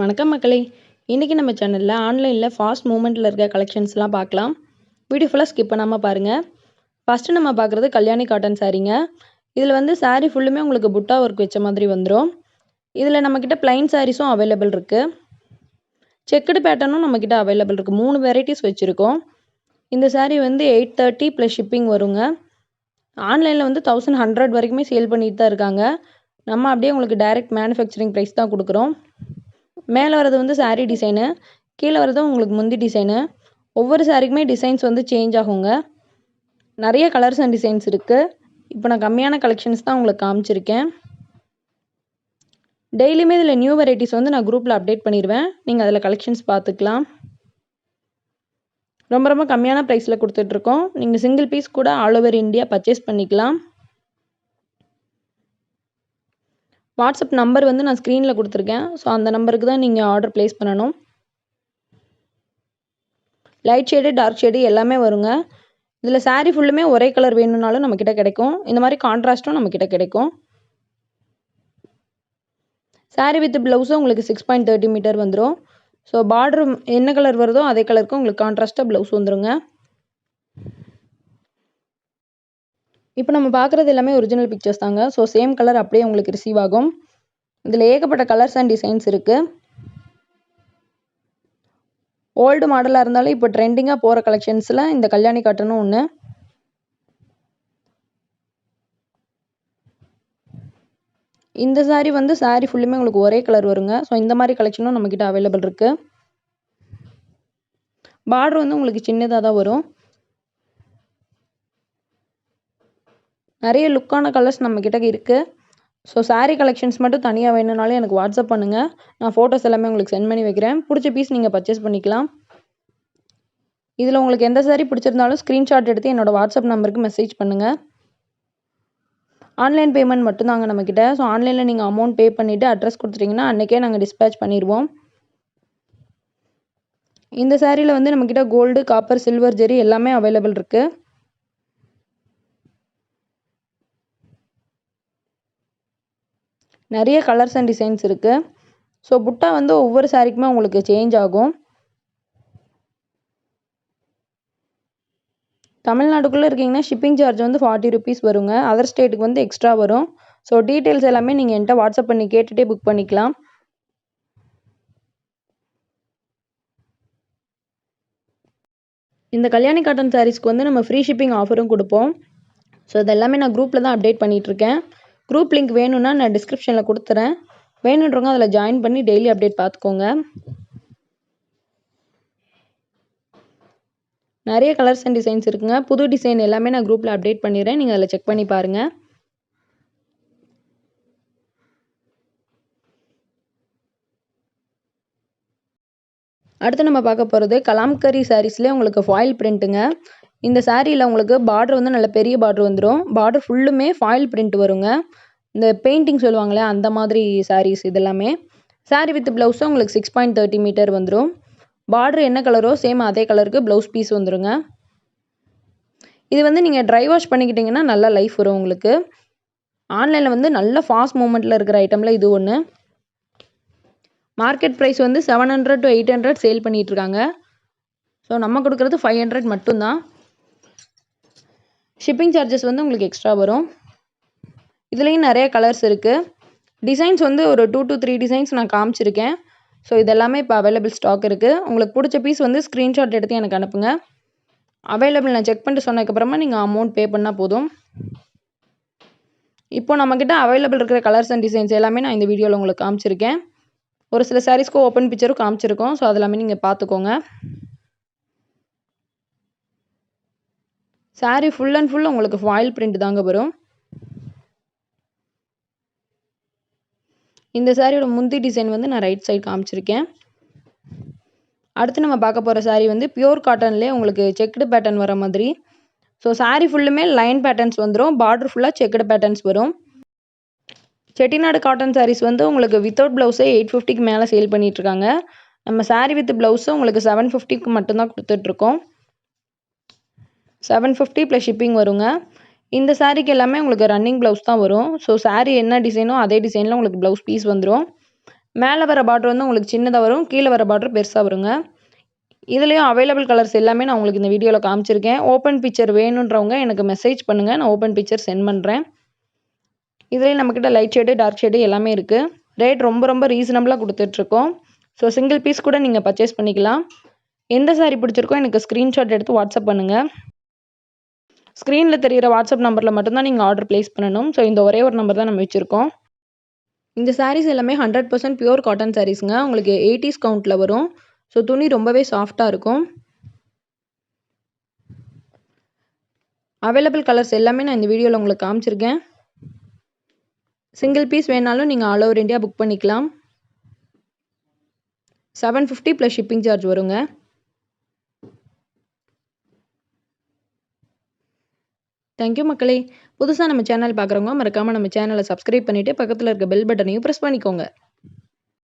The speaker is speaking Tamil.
வணக்கம் மக்களே! இன்னைக்கு நம்ம சேனல்ல ஆன்லைன்ல ஃபாஸ்ட் மூவ்மெண்ட்ல இருக்க கலெக்ஷன்ஸ்லாம் பார்க்கலாம். வீடியோ ஃபுல்லா ஸ்கிப் பண்ணாம பாருங்க. ஃபர்ஸ்ட்டு நம்ம பார்க்குறது கல்யாணி காட்டன் சாரீங்க. இதில வந்து சாரீ ஃபுல்லுமே உங்களுக்கு புட்டா ஒர்க் வச்ச மாதிரி வந்துரும். இதில நம்மக்கிட்ட பிளைன் சாரீஸும் அவைலபிள் இருக்கு. செக்குடு பேட்டர்னும் நம்மக்கிட்ட அவைலபிள் இருக்கு. 3 வெரைட்டிஸ் வச்சிருக்கோம். இந்த சாரீ வந்து 830 ப்ளஸ் ஷிப்பிங் வருங்க. ஆன்லைன்ல வந்து 1100 வரைக்குமே சேல் பண்ணிட்டு தான் இருக்காங்க. நம்ம அப்படியே உங்களுக்கு டைரக்ட் மேனுஃபேக்சரிங் பிரைஸ் தான் குடுக்குறோம். மேலே வரது வந்து சாரீ டிசைனு, கீழே வரது உங்களுக்கு முந்தி டிசைனு. ஒவ்வொரு சாரீக்குமே டிசைன்ஸ் வந்து சேஞ்ச் ஆகுங்க. நிறைய கலர்ஸ் அண்ட் டிசைன்ஸ் இருக்கு. இப்போ நான் கம்மியான கலெக்ஷன்ஸ் தான் உங்களுக்கு காமிச்சிருக்கேன். டெய்லியுமே இதில் நியூ வெரைட்டிஸ் வந்து நான் குரூப்பில் அப்டேட் பண்ணிடுவேன். நீங்கள் அதில் கலெக்ஷன்ஸ் பார்த்துக்கலாம். ரொம்ப ரொம்ப கம்மியான ப்ரைஸில் கொடுத்துட்ருக்கோம். நீங்கள் சிங்கிள் பீஸ் கூட ஆல் ஓவர் இந்தியா பர்ச்சேஸ் பண்ணிக்கலாம். வாட்ஸ்அப் நம்பர் வந்து நான் ஸ்க்ரீனில் கொடுத்துருக்கேன். ஸோ அந்த நம்பருக்கு தான் நீங்கள் ஆர்டர் ப்ளேஸ் பண்ணணும். லைட் ஷேடு, டார்க் ஷேடு எல்லாமே வருங்க. இதில் சாரீ ஃபுல்லுமே ஒரே கலர் வேணும்னாலும் நம்மக்கிட்ட கிடைக்கும். இந்த மாதிரி கான்ட்ராஸ்ட்டும் நம்மக்கிட்ட கிடைக்கும். சாரீ வித் ப்ளவுஸும் உங்களுக்கு 6.30 மீட்டர் வந்துடும். ஸோ பார்டர் என்ன கலர் வருதோ அதே கலருக்கு உங்களுக்கு கான்ட்ராஸ்ட்டாக ப்ளவுஸ் வந்துருங்க. இப்போ நம்ம பார்க்குறது எல்லாமே ஒரிஜினல் பிக்சர்ஸ் தாங்க. ஸோ சேம் கலர் அப்படியே உங்களுக்கு ரிசீவ் ஆகும். இதில் ஏகப்பட்ட கலர்ஸ் அண்ட் டிசைன்ஸ் இருக்குது. ஓல்டு மாடலாக இருந்தாலும் இப்போ ட்ரெண்டிங்காக போகிற கலெக்ஷன்ஸில் இந்த கல்யாணி காட்டனும் ஒன்று. இந்த சாரீ வந்து சாரீ ஃபுல்லுமே உங்களுக்கு ஒரே கலர் வருங்க. ஸோ இந்த மாதிரி கலெக்ஷனும் நம்மக்கிட்ட அவைலபிள் இருக்குது. பார்டர் வந்து உங்களுக்கு சின்னதாக தான் வரும். நிறைய லுக்கான கலர்ஸ் நம்மக்கிட்ட இருக்குது. ஸோ சாரீ கலெக்ஷன்ஸ் மட்டும் தனியாக வேணும்னாலும் எனக்கு வாட்ஸ்அப் பண்ணுங்கள். நான் ஃபோட்டோஸ் எல்லாமே உங்களுக்கு சென்ட் பண்ணி வைக்கிறேன். பிடிச்ச பீஸ் நீங்கள் பர்ச்சேஸ் பண்ணிக்கலாம். இதில் உங்களுக்கு எந்த சாரீ பிடிச்சிருந்தாலும் ஸ்க்ரீன்ஷாட் எடுத்து என்னோடய வாட்ஸ்அப் நம்பருக்கு மெசேஜ் பண்ணுங்கள். ஆன்லைன் பேமெண்ட் மட்டும்தாங்க நம்மக்கிட்ட. ஸோ ஆன்லைனில் நீங்கள் அமௌண்ட் பே பண்ணிவிட்டு அட்ரஸ் கொடுத்துட்டிங்கன்னா அன்றைக்கே நாங்கள் டிஸ்பேச் பண்ணிடுவோம். இந்த சாரியில் வந்து நம்மக்கிட்ட கோல்டு, காப்பர், சில்வர் ஜெரி எல்லாமே அவைலபிள் இருக்குது. நிறைய கலர்ஸ் அண்ட் டிசைன்ஸ் இருக்குது. ஸோ புட்டா வந்து ஒவ்வொரு சாரிக்குமே உங்களுக்கு சேஞ்ச் ஆகும். தமிழ்நாட்டுக்குள்ளே இருக்கீங்கன்னா ஷிப்பிங் சார்ஜ் வந்து 40 ருபீஸ் வருங்க. அதர் ஸ்டேட்டுக்கு வந்து எக்ஸ்ட்ரா வரும். ஸோ டீட்டெயில்ஸ் எல்லாமே நீங்கள் என்கிட்ட வாட்ஸ்அப் பண்ணி கேட்டுகிட்டே புக் பண்ணிக்கலாம். இந்த கல்யாணி காட்டன் சாரீஸ்க்கு வந்து நம்ம ஃப்ரீ ஷிப்பிங் ஆஃபரும் கொடுப்போம். ஸோ இதெல்லாமே நான் குரூப்பில் தான் அப்டேட் பண்ணிகிட்ருக்கேன். குரூப் லிங்க் வேணும்னா நான் டிஸ்கிரிப்ஷனில் கொடுத்துறேன். வேணுன்றவங்க அதில் ஜாயின் பண்ணி டெய்லி அப்டேட் பார்த்துக்கோங்க. நிறைய கலர்ஸ் அண்ட் டிசைன்ஸ் இருக்குங்க. புது டிசைன் எல்லாமே நான் குரூப்பில் அப்டேட் பண்ணிடுறேன். நீங்கள் அதில் செக் பண்ணி பாருங்கள். அடுத்து நம்ம பார்க்க போகிறது கலாம்கரி சாரீஸ்லேயே உங்களுக்கு ஃபாயில் பிரிண்ட்டுங்க. இந்த சாரியில் உங்களுக்கு பார்டர் வந்து நல்ல பெரிய பார்டர் வந்துடும். பார்டர் ஃபுல்லுமே ஃபாயில் பிரிண்ட் வருங்க. இந்த பெயிண்டிங் சொல்லுவாங்களே அந்த மாதிரி சாரீஸ் இதெல்லாமே. சாரீ வித் ப்ளவுஸும் உங்களுக்கு 6.30 மீட்டர் வந்துடும். பார்டர் என்ன கலரோ சேம் அதே கலருக்கு ப்ளவுஸ் பீஸ் வந்துடுங்க. இது வந்து நீங்கள் ட்ரை வாஷ் பண்ணிக்கிட்டிங்கன்னா நல்லா லைஃப் வரும் உங்களுக்கு. ஆன்லைனில் வந்து நல்ல ஃபாஸ்ட் மூவ்மெண்ட்டில் இருக்கிற ஐட்டமில் இது ஒன்று. மார்க்கெட் ப்ரைஸ் வந்து 700 to 800 சேல் பண்ணிகிட்ருக்காங்க. ஸோ நம்ம கொடுக்குறது 500 மட்டும்தான். ஷிப்பிங் சார்ஜஸ் வந்து உங்களுக்கு எக்ஸ்ட்ரா வரும். இதுலேயும் நிறைய கலர்ஸ் இருக்குது. டிசைன்ஸ் வந்து ஒரு 2 to 3 டிசைன்ஸ் நான் காமிச்சிருக்கேன். ஸோ இதெல்லாமே இப்போ அவைலபிள் ஸ்டாக் இருக்குது. உங்களுக்கு பிடிச்ச பீஸ் வந்து ஸ்க்ரீன்ஷாட் எடுத்து எனக்கு அனுப்புங்க. அவைலபிள் நான் செக் பண்ணிட்டு சொன்னதுக்கப்புறமா நீங்கள் அமௌண்ட் பே பண்ணால் போதும். இப்போ நம்மக்கிட்ட அவைலபிள் இருக்கிற கலர்ஸ் அண்ட் டிசைன்ஸ் எல்லாமே நான் இந்த வீடியோவில் உங்களுக்கு காமிச்சிருக்கேன். ஒரு சில சாரீஸ்க்கு ஓப்பன் பிக்சரும் காமிச்சிருக்கோம். ஸோ அதெல்லாமே நீங்கள் பார்த்துக்கோங்க. சாரீ ஃபுல் அண்ட் ஃபுல் உங்களுக்கு ஃபாயில் பிரிண்ட் தாங்க வரும். இந்த சாரியோட முந்தி டிசைன் வந்து நான் ரைட் சைடு காமிச்சிருக்கேன். அடுத்து நம்ம பார்க்க போகிற சாரீ வந்து பியூர் காட்டன்லேயே உங்களுக்கு செக்குடு பேட்டர்ன் வர மாதிரி. ஸோ சாரீ ஃபுல்லுமே லைன் பேட்டர்ன்ஸ் வந்துடும். பார்டர் ஃபுல்லாக செக்குடு பேட்டர்ன்ஸ் வரும். செட்டிநாடு காட்டன் சாரீஸ் வந்து உங்களுக்கு வித்தவுட் ப்ளவுஸே 850க்கு மேலே சேல் பண்ணிகிட்ருக்காங்க. நம்ம சாரீ வித் ப்ளவுஸு உங்களுக்கு 750க்கு மட்டும்தான் கொடுத்துட்ருக்கோம். 750 ப்ளஸ் ஷிப்பிங் வருங்க. இந்த சாரீக்கு எல்லாமே உங்களுக்கு ரன்னிங் ப்ளவுஸ் தான் வரும். ஸோ சாரீ என்ன டிசைனோ அதே டிசைனில் உங்களுக்கு ப்ளவுஸ் பீஸ் வந்துடும். மேலே வர பார்டர் வந்து உங்களுக்கு சின்னதாக வரும், கீழே வர பார்டர் பெருசாக வருங்க. இதுலேயும் அவைலபிள் கலர்ஸ் எல்லாமே நான் உங்களுக்கு இந்த வீடியோவில் காமிச்சிருக்கேன். ஓப்பன் பிக்சர் வேணுன்றவங்க எனக்கு மெசேஜ் பண்ணுங்கள், நான் ஓப்பன் பிக்சர் சென்ட் பண்ணுறேன். இதுலேயும் நம்மக்கிட்ட லைட் ஷேடு, டார்க் ஷேடு எல்லாமே இருக்குது. ரேட் ரொம்ப ரொம்ப ரீசனபிளாக கொடுத்துட்ருக்கோம். ஸோ சிங்கிள் பீஸ் கூட நீங்கள் பர்ச்சேஸ் பண்ணிக்கலாம். எந்த சாரீ பிடிச்சிருக்கோ எனக்கு ஸ்க்ரீன்ஷாட் எடுத்து வாட்ஸ்அப் பண்ணுங்கள். ஸ்க்ரீனில் தெரிகிற வாட்ஸ்அப் நம்பரில் மட்டும்தான் நீங்கள் ஆர்டர் ப்ளேஸ் பண்ணணும். ஸோ இந்த ஒரே ஒரு நம்பர் தான் நம்ம வச்சுருக்கோம். இந்த சாரீஸ் எல்லாமே 100% பியூர் காட்டன் சாரீஸுங்க. உங்களுக்கு 80s கவுண்ட்டில் வரும். ஸோ துணி ரொம்பவே சாஃப்டாக இருக்கும். அவைலபிள் கலர்ஸ் எல்லாமே நான் இந்த வீடியோவில் உங்களுக்கு காமிச்சிருக்கேன். சிங்கிள் பீஸ் வேணாலும் நீங்கள் ஆல் ஓவர் இந்தியா புக் பண்ணிக்கலாம். 750 ப்ளஸ் ஷிப்பிங் சார்ஜ் வருங்க. தேங்க்யூ மக்களே. புதுசாக நம்ம சேனல் பார்க்குறவங்க மறக்காமல் நம்ம சேனலை சப்ஸ்கிரைப் பண்ணிவிட்டு பக்கத்தில் இருக்க பெல் பட்டனையும் ப்ரெஸ் பண்ணிக்கோங்க.